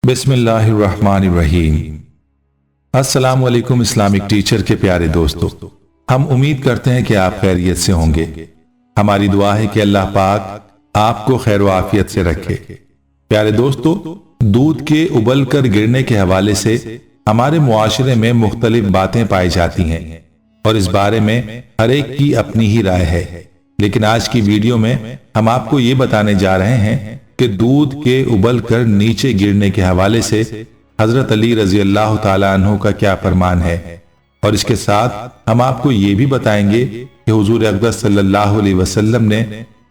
बिस्मिल्लाहिर्रहमानिर्रहीम। अस्सलाम वालेकुम इस्लामिक टीचर के प्यारे दोस्तों, हम उम्मीद करते हैं कि आप खैरियत से होंगे। हमारी दुआ है कि अल्लाह पाक आपको खैर व आफियत से रखे। प्यारे दोस्तों, दूध के उबल कर गिरने के हवाले से हमारे मुआशरे में मुख्तलिफ बातें पाई जाती हैं और इस बारे में हर एक की अपनी ही राय है। लेकिन आज की वीडियो में हम आपको ये बताने जा रहे हैं कि दूध के उबल कर नीचे गिरने के हवाले से हजरत अली रजी अल्लाह ताला अन्हु का क्या फरमान है, और इसके साथ हम आपको ये भी बताएंगे कि हुजूर अक़दस सल्लल्लाहु अलैहि वसल्लम ने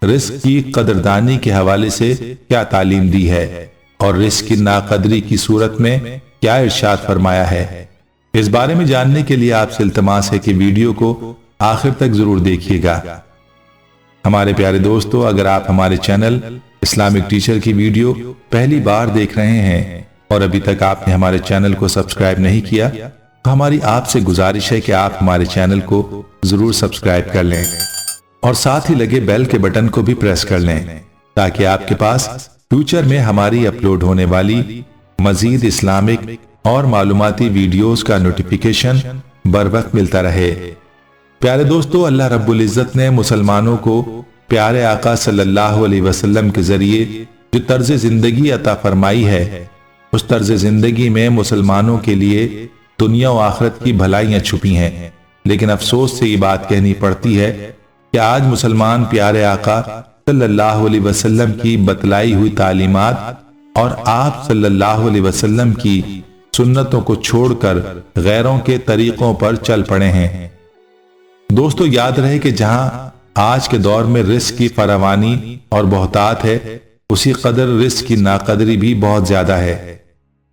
रिस्क की कदरदानी के हवाले से क्या तालीम दी है और रिस्क की नाकदरी की सूरत में क्या इरशाद फरमाया है। इस बारे में जानने के लिए आपसे इल्तमास है कि वीडियो को आखिर तक जरूर देखिएगा। हमारे प्यारे दोस्तों, अगर आप हमारे चैनल इस्लामिक टीचर की वीडियो पहली बार देख रहे हैं और अभी तक आपने हमारे चैनल को सब्सक्राइब नहीं किया, तो हमारी आपसे गुजारिश है कि आप हमारे चैनल को जरूर सब्सक्राइब कर लें और साथ ही लगे बेल के बटन को भी प्रेस कर लें ताकि आपके पास फ्यूचर में हमारी अपलोड होने वाली मजीद इस्लामिक और मालूमाती वीडियोस का नोटिफिकेशन बर वक्त मिलता रहे। प्यारे दोस्तों, अल्लाह रब्बुल इज्जत ने मुसलमानों को प्यारे आका सल्लल्लाहु अलैहि वसल्लम के जरिए जो तर्ज जिंदगी अता फरमाई है, उस तर्ज जिंदगी में मुसलमानों के लिए दुनिया और आखिरत की भलाइयां छुपी हैं। लेकिन अफसोस से ये बात कहनी पड़ती है कि आज मुसलमान प्यारे आका सल्लल्लाहु अलैहि वसल्लम की बतलाई हुई तालीमात और आप सल्लल्लाहु अलैहि वसल्लम की सुन्नतों को छोड़कर गैरों के तरीकों पर चल पड़े हैं। दोस्तों, याद रहे कि जहां आज के दौर में रिस्क की फरावानी और बहुतात है, उसी कदर रिस्क की नाकदरी भी बहुत ज्यादा है।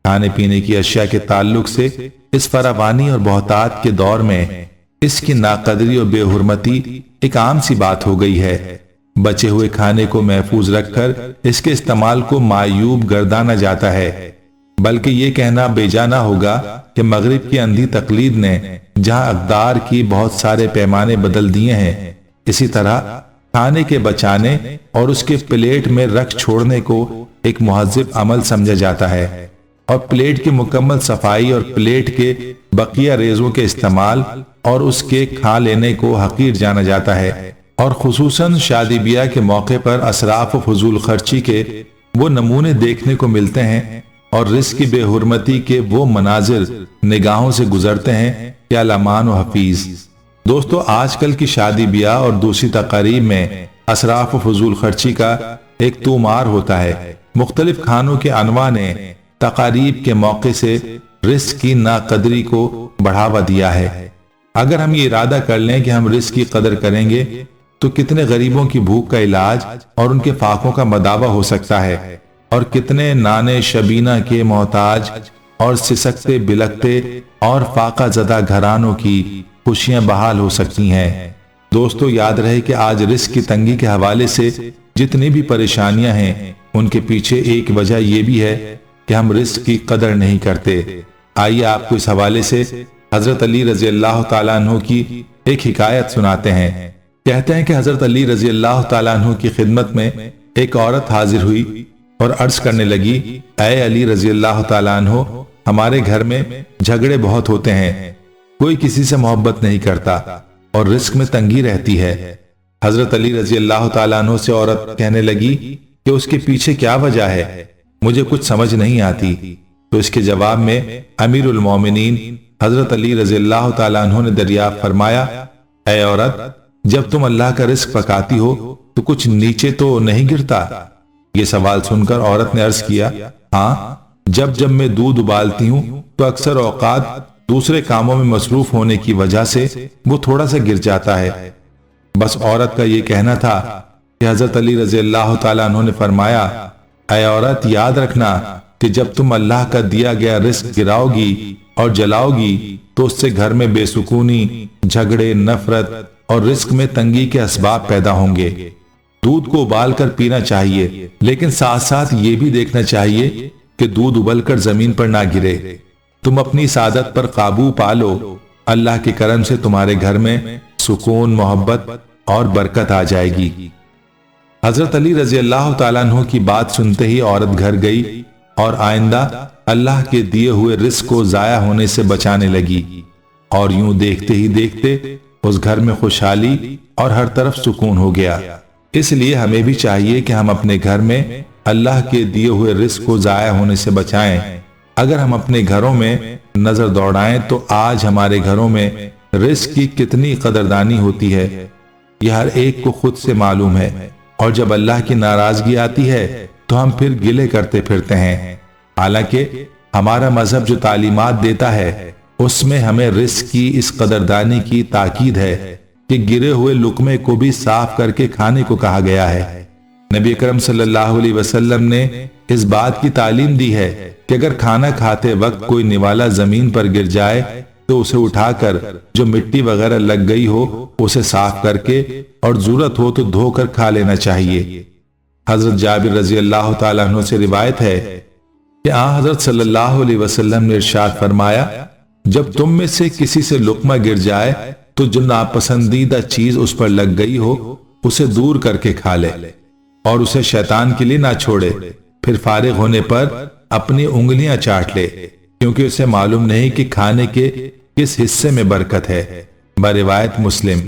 खाने पीने की अशिया के ताल्लुक से इस फरावानी और बहुतात के दौर में इसकी नाकदरी और बेहुरमती एक आम सी बात हो गई है। बचे हुए खाने को महफूज रखकर इसके इस्तेमाल को मायूब गर्दाना जाता है, बल्कि ये कहना बेजाना होगा कि मगरिब की अंधी तकलीद ने जहां अक़दार की बहुत सारे पैमाने बदल दिए हैं, इसी तरह खाने के बचाने और उसके प्लेट में रख छोड़ने को एक मुहज्जिब अमल समझा जाता है और प्लेट की मुकम्मल सफाई और प्लेट के बकिया रेजों के इस्तेमाल और उसके खा लेने को हकीर जाना जाता है। और खुसूसन शादी ब्याह के मौके पर असराफ और फजूल खर्ची के वो नमूने देखने को मिलते हैं और रिस्क की बेहुरमती के वो मनाजिर निगाहों से गुजरते हैं कि अलामान व हफीज। दोस्तों, आजकल की शादी ब्याह और दूसरी तकारीब में असराफ व फजूल खर्ची का एक तूमार होता है। मुख्तलिफ खानों के अनवा ने तकारीब के मौके से रिस्क की नाकदरी को बढ़ावा दिया है। अगर हम ये इरादा कर लें कि हम रिस्क की कदर करेंगे तो कितने गरीबों की भूख का इलाज और उनके फाकों का मदावा हो सकता है और कितने नाने शबीना के मोहताज और सिसकते बिलकते और फाका ज़दा घरानों की खुशियां बहाल हो सकती हैं। दोस्तों, याद रहे कि आज रिस्क की तंगी के हवाले से जितनी भी परेशानियां हैं, उनके पीछे एक वजह यह भी है कि हम रिस्क की कदर नहीं करते। आइए आपको इस हवाले से हजरत अली रजी अल्लाह ताला अन्हु की एक हिकायत सुनाते हैं। कहते हैं कि हजरत अली रजी अल्लाह ताला अन्हु की खिदमत में एक औरत हाजिर हुई और अर्ज करने लगी, ऐ अली रजी अल्लाह ताला अन्हु, हमारे घर में झगड़े बहुत होते हैं, कोई किसी से मोहब्बत नहीं करता और रिस्क में तंगी रहती है। हजरत अली रजी अल्लाह ताला अन्हु से औरत कहने लगी कि उसके पीछे क्या वजह है, मुझे कुछ समझ नहीं आती। तो इसके जवाब में अमीरुल मोमिनीन हजरत अली रजी अल्लाह ताला अन्हु ने दरियाफ्त फरमाया, ऐ औरत, जब तुम अल्लाह का रिस्क पकाती हो तो कुछ नीचे तो नहीं गिरता? ये सवाल सुनकर औरत ने अर्ज किया, हाँ, जब जब मैं दूध उबालती हूँ तो अक्सर औकात दूसरे कामों में मसरूफ होने की वजह से वो थोड़ा सा गिर जाता है। बस औरत का ये कहना था कि हजरत अली रजी अल्लाह ताला अन्हु ने फरमाया, ऐ औरत, याद रखना कि जब तुम अल्लाह का दिया गया रिस्क गिराओगी और जलाओगी तो उससे घर में बेसुकूनी, झगड़े, नफरत और रिस्क में तंगी के असबाब पैदा होंगे। दूध को उबाल कर पीना चाहिए, लेकिन साथ साथ ये भी देखना चाहिए कि दूध उबलकर जमीन पर ना गिरे। तुम अपनी सादत पर काबू पा लो, अल्लाह के करम से तुम्हारे घर में सुकून, मोहब्बत और बरकत आ जाएगी। हजरत अली रजी अल्लाह ताला अन्हु की बात सुनते ही औरत घर गई اور آئندہ اللہ کے دیے ہوئے رزق کو ضائع ہونے سے بچانے لگی، اور یوں دیکھتے ہی دیکھتے اس گھر میں خوشحالی اور ہر طرف سکون ہو گیا۔ اس لیے ہمیں بھی چاہیے کہ ہم اپنے گھر میں اللہ کے دیے ہوئے رزق کو ضائع ہونے سے بچائیں۔ اگر ہم اپنے گھروں میں نظر دوڑائیں تو آج ہمارے گھروں میں رزق کی کتنی قدردانی ہوتی ہے، یہ ہر ایک کو خود سے معلوم ہے، اور جب اللہ کی ناراضگی آتی ہے تو ہم پھر گلے کرتے پھرتے ہیں۔ حالانکہ ہمارا مذہب جو تعلیمات دیتا ہے اس میں ہمیں رزق کی اس قدردانی کی تاکید ہے کہ گرے ہوئے لقمے کو بھی صاف کر کے کھانے کو کہا گیا ہے۔ نبی اکرم صلی اللہ علیہ وسلم نے اس بات کی تعلیم دی ہے کہ اگر کھانا کھاتے وقت کوئی نوالا زمین پر گر جائے تو اسے اٹھا کر جو مٹی وغیرہ لگ گئی ہو اسے صاف کر کے اور ضرورت ہو تو دھو کر کھا لینا چاہیے۔ حضرت جابر رضی اللہ تعالیٰ عنہ سے روایت ہے کہ آن حضرت صلی اللہ علیہ وسلم نے ارشاد فرمایا، جب تم میں سے کسی سے لقمہ گر جائے تو جو ناپسندیدہ چیز اس پر لگ گئی ہو اسے دور کر کے کھا لے، اور اسے شیطان کے لیے نہ چھوڑے، پھر فارغ ہونے پر اپنی انگلیاں چاٹ لے، کیونکہ اسے معلوم نہیں کہ کھانے کے کس حصے میں برکت ہے۔ بروایت مسلم۔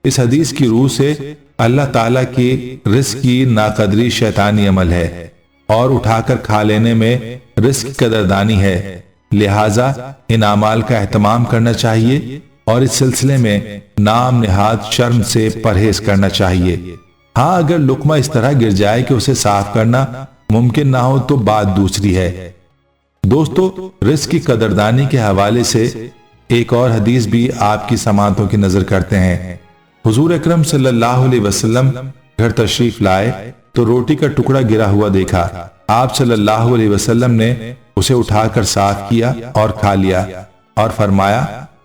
اس حدیث کی روح سے اللہ تعالیٰ کی رزق کی ناقدری شیطانی عمل ہے، اور اٹھا کر کھا لینے میں رزق کی قدردانی ہے، لہٰذا ان اعمال کا اہتمام کرنا چاہیے اور اس سلسلے میں نام نہاد شرم سے پرہیز کرنا چاہیے۔ ہاں اگر لقمہ اس طرح گر جائے کہ اسے صاف کرنا ممکن نہ ہو تو بات دوسری ہے۔ دوستو، رزق کی قدردانی کے حوالے سے ایک اور حدیث بھی آپ کی سماعتوں کی نظر کرتے ہیں۔ حضور اکرم صلی اللہ علیہ وسلم گھر تشریف لائے تو روٹی کا ٹکڑا گرا ہوا دیکھا۔ آپ صلی اللہ علیہ وسلم نے اسے اٹھا کر صاف کیا اور کھا لیا، اور فرمایا،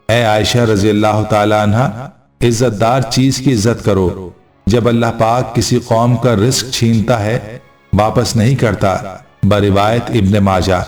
اے عائشہ رضی اللہ تعالی عنہ، عزت دار چیز کی عزت کرو۔ جب اللہ پاک کسی قوم کا رزق چھینتا ہے واپس نہیں کرتا۔ بروایت ابن ماجہ۔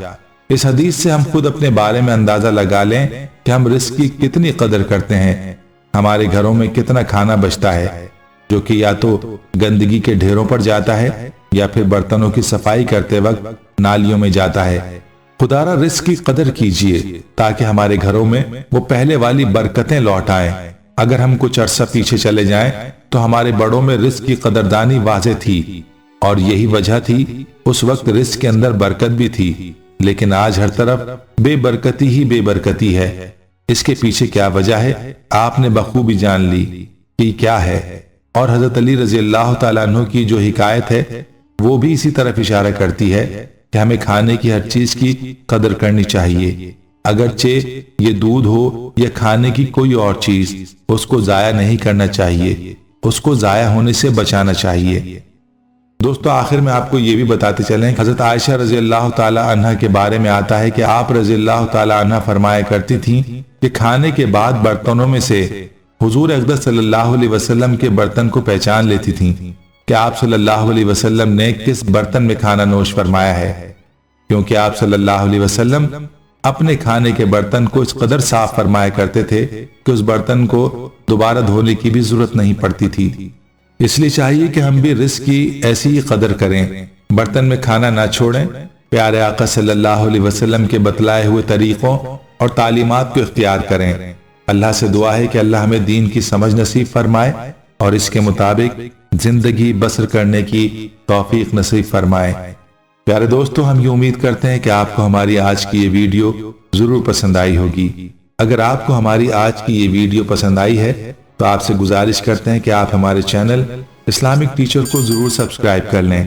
اس حدیث سے ہم خود اپنے بارے میں اندازہ لگا لیں کہ ہم رزق کی کتنی قدر کرتے ہیں۔ ہمارے گھروں میں کتنا کھانا بچتا ہے جو کہ یا تو گندگی کے ڈھیروں پر جاتا ہے یا پھر برتنوں کی صفائی کرتے وقت نالیوں میں جاتا ہے۔ خدارا رزق کی قدر کیجئے تاکہ ہمارے گھروں میں وہ پہلے والی برکتیں لوٹ آئیں۔ اگر ہم کچھ عرصہ پیچھے چلے جائیں تو ہمارے بڑوں میں رزق کی قدردانی واضح تھی، اور یہی وجہ تھی اس وقت رزق کے اندر برکت بھی تھی، لیکن آج ہر طرف بے برکتی ہی بے برکتی ہے۔ اس کے پیچھے کیا وجہ ہے آپ نے بخوبی جان لی کہ کیا ہے، اور حضرت علی رضی اللہ تعالیٰ عنہ کی جو حکایت ہے وہ بھی اسی طرف اشارہ کرتی ہے کہ ہمیں کھانے کی ہر چیز کی قدر کرنی چاہیے، اگرچہ یہ دودھ ہو یا کھانے کی کوئی اور چیز، اس کو ضائع نہیں کرنا چاہیے، اس کو ضائع ہونے سے بچانا چاہیے۔ دوستو، آخر میں آپ کو یہ بھی بتاتے چلیں، حضرت عائشہ رضی اللہ تعالی عنہ کے بارے میں آتا ہے کہ آپ رضی اللہ تعالی عنہ فرمایا کرتی تھیں کہ کھانے کے بعد برتنوں میں سے حضور اقدس صلی اللہ علیہ وسلم کے برتن کو پہچان لیتی تھیں کہ آپ صلی اللہ علیہ وسلم نے کس برتن میں کھانا نوش فرمایا ہے، کیونکہ آپ صلی اللہ علیہ وسلم اپنے کھانے کے برتن کو اس قدر صاف فرمایا کرتے تھے کہ اس برتن کو دوبارہ دھونے کی بھی ضرورت نہیں پڑتی تھی۔ اس لیے چاہیے کہ ہم بھی رزق کی ایسی ہی قدر کریں، برتن میں کھانا نہ چھوڑیں، پیارے آقا صلی اللہ علیہ وسلم کے بتلائے ہوئے طریقوں اور تعلیمات کو اختیار کریں۔ اللہ سے دعا ہے کہ اللہ ہمیں دین کی سمجھ نصیب فرمائے اور اس کے مطابق زندگی بسر کرنے کی توفیق نصیب فرمائے۔ پیارے دوستو، ہم یہ امید کرتے ہیں کہ آپ کو ہماری آج کی یہ ویڈیو ضرور پسند آئی ہوگی۔ اگر آپ کو ہماری آج کی یہ ویڈیو پسند آئی ہے تو آپ سے گزارش کرتے ہیں کہ آپ ہمارے چینل اسلامک ٹیچر کو ضرور سبسکرائب کر لیں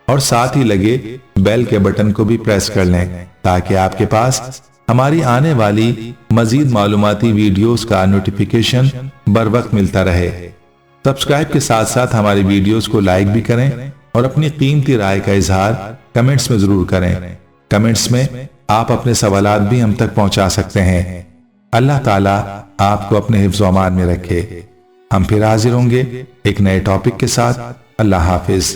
اور ساتھ ہی لگے بیل کے بٹن کو بھی پریس کر لیں تاکہ آپ کے پاس ہماری آنے والی مزید معلوماتی ویڈیوز کا نوٹیفیکیشن بر وقت ملتا رہے۔ سبسکرائب کے ساتھ ساتھ ہماری ویڈیوز کو لائک بھی کریں اور اپنی قیمتی رائے کا اظہار کمنٹس میں ضرور کریں۔ کمنٹس میں آپ اپنے سوالات بھی ہم تک پہنچا سکتے ہیں۔ اللہ تعالیٰ آپ کو اپنے حفظ و امان میں رکھے۔ ہم پھر حاضر ہوں گے ایک نئے ٹاپک کے ساتھ۔ اللہ حافظ۔